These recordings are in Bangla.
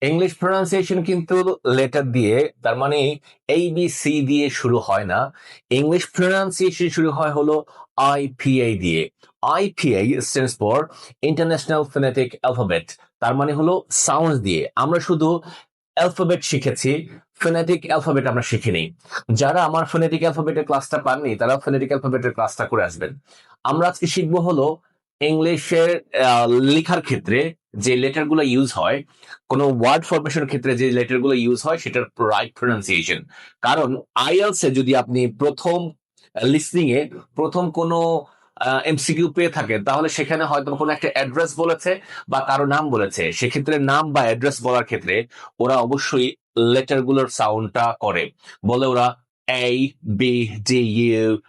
ইংলিশ প্রনাউন্সিয়েশন কিন্তু লেটার দিয়ে, তার মানে ABC দিয়ে শুরু হয় না। ইংলিশ প্রনাউন্সিয়েশন শুরু হয় হলো IPA দিয়ে। IPA stands for international phonetic alphabet, তার মানে হলো সাউন্ড দিয়ে। আমরা শুধু অ্যালফাবেট শিখেছি, ফোনেটিক অ্যালফাবেট আমরা শিখিনি। যারা আমার ফোনেটিক অ্যালফাবেটের ক্লাসটা পাননি তারা ফোনেটিক অ্যালফাবেটের ক্লাসটা করে আসবেন। আমরা আজকে শিখবো হলো ইংলিশের লেখার ক্ষেত্রে যে লেটারগুলো ইউজ হয়, কোনো ওয়ার্ড ফরমেশনের ক্ষেত্রে যে লেটারগুলো ইউজ হয় সেটার রাইট প্রনাউন্সিয়েশন। কারণ আইএলস এ যদি আপনি প্রথম লিসনিং এ প্রথম কোনো এমসিকিউ পেয়ে থাকেন, তাহলে সেখানে হয়তো কোনো একটা অ্যাড্রেস বলেছে বা কারো নাম বলেছে, সেক্ষেত্রে নাম বা অ্যাড্রেস বলার ক্ষেত্রে ওরা অবশ্যই লেটারগুলোর সাউন্ডটা করে। বলে ওরা ABDULLAH,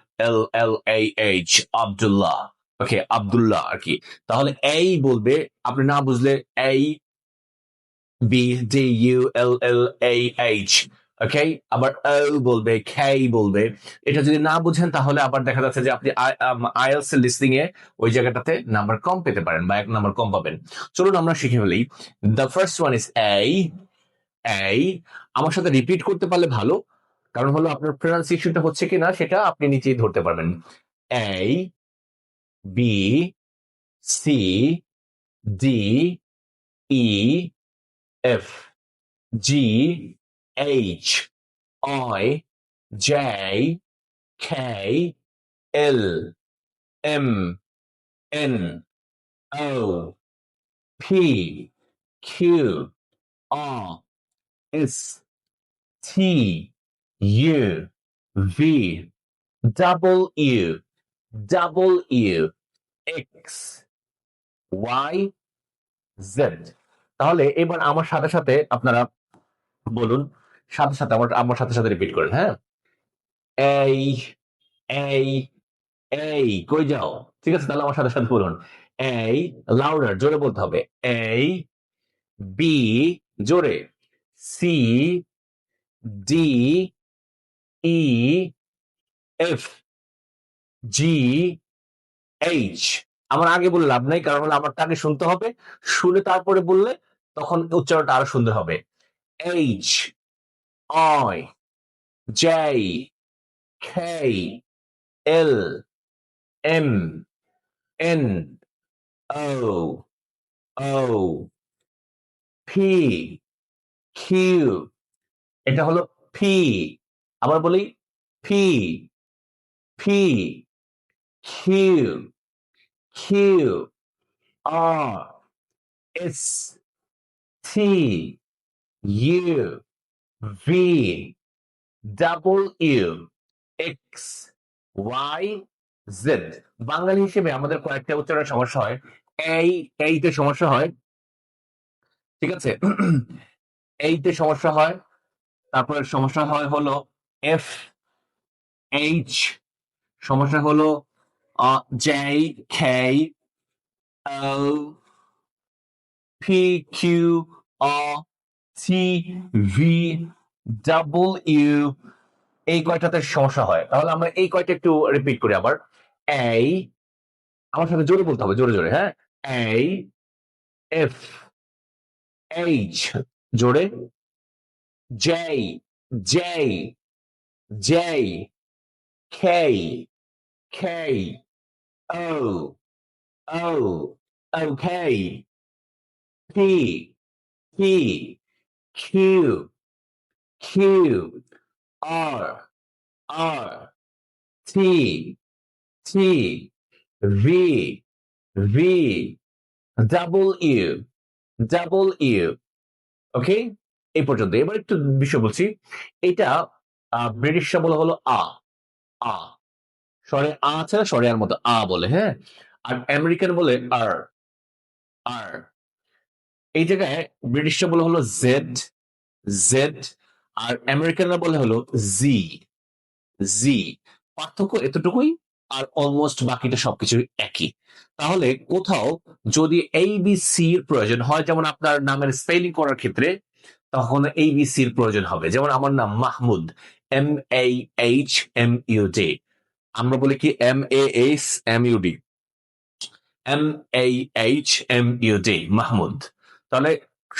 আব্দুল্লাহ। ওকে, আব্দুল্লাহ আর কি। তাহলে এই বলবে, আপনি না বুঝলে ABDULLAH। ওকে, আবার ও বলবে, কে বলবে। এটা যদি না বুঝেন তাহলে আবার দেখা যাচ্ছে যে আপনি আইএলস এর লিসনিং এ ওই জায়গাটাতে নাম্বার কম পেতে পারেন বা 1 নাম্বার কম পাবেন। চলুন আমরা শিখে ফেলি। দ্য ফার্স্ট ওয়ান ইজ এই। আমার সাথে রিপিট করতে পারলে ভালো, কারণ হলো আপনার প্রনাউন্সিয়েশনটা হচ্ছে কিনা সেটা আপনি নিজেই ধরতে পারবেন। ABCDEFGHIJKLMNOP QRSTUUVW, তাহলে এবার আমার সাথে সাথে আপনারা বলুন, সাথে সাথে আমার সাথে সাথে রিপিট করেন, হ্যাঁ? এই এই এই কই যাও? ঠিক আছে, তাহলে আমার সাথে সাথে বলুন। এই, লাউডার, জোরে বলতে হবে। এই, বি, জোরে। সি, ডি, ই, এফ, জি, এইচ। আমার আগে বলে লাভ নাই, কারণ হলো আমারটা আগে শুনতে হবে, শুনে তারপরে বললে তখন উচ্চারণটা আরো সুন্দর হবে। H, I, J, K, L, M, N, O, O, P, Q. এটা হলো পি। আবার বলি, P, P, Q, Q, R, S, T, U, V, double U, X, Y, Z. Bengali হিসেবে আমাদের কয়েকটা উচ্চারণের সমস্যা হয়। এইতে সমস্যা হয়, ঠিক আছে? এইতে সমস্যা হয়, তারপরে সমস্যা হয় হলো এফ, এইচ, সমস্যা হলো J, K, O, P, Q, R, T, V, double you. এই কয়টাতে সমস্যা হয়। তাহলে আমরা এই কয়টা একটু রিপিট করি আবার। এই, আমার সাথে জোরে বলতে হবে, জোরে জোরে, হ্যাঁ? এই, এফ, এইচ, জোরে। J, J, J, K, K, O, O, okay, P, P, Q, Q, R, R, T, T, V, V, double U, double U. Okay, এই পর্যন্ত। এবার একটু বিষয় বলছি। এটা ব্রিটিশরা বলে হলো আ, আ। স্বরে আ আছে না, স্বরে আর মতো আ বলে, হ্যাঁ? আর আমেরিকান বলে আর, আর। এই জায়গায় ব্রিটিশরা বলে হলো জেড, জেড। আর আমেরিকানরা বলে হলো জি, জি। পার্থক্য এতটুকুই, আর অলমোস্ট বাকিটা সবকিছু একই। তাহলে কোথাও যদি এইবিসির প্রয়োজন হয়, যেমন আপনার নামের স্পেলিং করার ক্ষেত্রে, তখন এইবিসির প্রয়োজন হবে। যেমন আমার নাম মাহমুদ, MAHMUD। আমরা বলি কি MASMUD, MAHMUD, মাহমুদ। তাহলে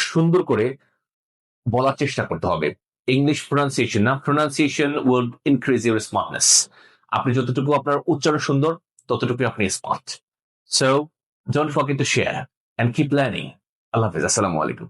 সুন্দর করে বলার চেষ্টা করতে হবে। ইংলিশ প্রোনাউন্সিয়েশন না, pronunciation will increase your smartness. আপনি যতটুকু আপনার উচ্চারণ সুন্দর, ততটুকু আপনি smart. So don't forget to share and keep learning. আল্লাহ হাফিজ, আসসালামু আলাইকুম।